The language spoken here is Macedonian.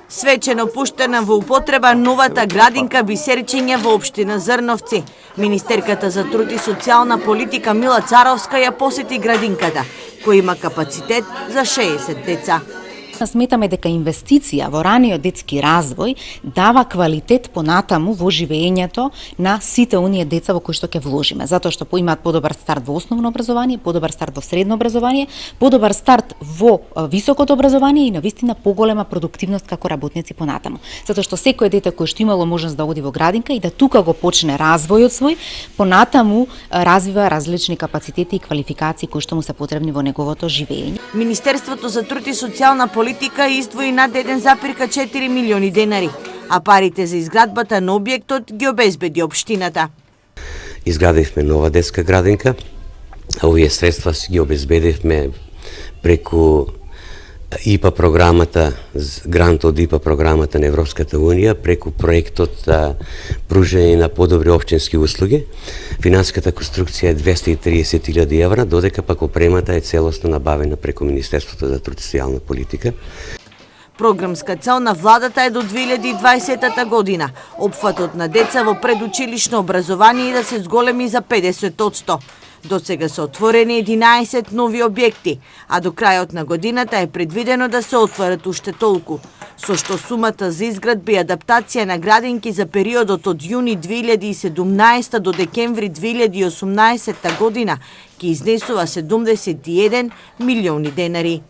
Свечено пуштена во употреба новата градинка Бисерчиња во општина Зрновци. Министерката за труд и социјална политика Мила Царовска ја посети градинката, која има капацитет за 60 деца. Сметаме дека инвестиција во раниот детски развој дава квалитет понатаму во живеењето на сите оние деца во кои што ќе вложиме, затоа што имаат подобар старт во основно образование, подобар старт во средно образование, подобар старт во високото образование и навистина поголема продуктивност како работници понатаму. Затоа што секој дете кој што имало можност да оди во градинка и да тука го почне развојот свој, понатаму развива различни капацитети и квалификации кои што му се потребни во неговото живеење. Министерството за труд и социјална политика издвои над 1,4 милиони денари, а парите за изградбата на објектот ги обезбеди општината. Изградивме нова детска градинка, а овие средства ги обезбедивме преку ИПА програмата, грант од ИПА програмата на Европската Унија, преку проектот пружење на подобри општински услуги. Финансиската конструкција е 230.000 евра, додека пак опремата е целосно набавена преку Министерството за труд и социјална политика. Програмска цел на владата е до 2020 година опфатот на деца во предучилишно образование да се зголеми за 50%. До сега се отворени 11 нови објекти, а до крајот на годината е предвидено да се отворат уште толку, со што сумата за изградба и адаптација на градинки за периодот од јуни 2017 до декември 2018 година ќе изнесува 71 милиони денари.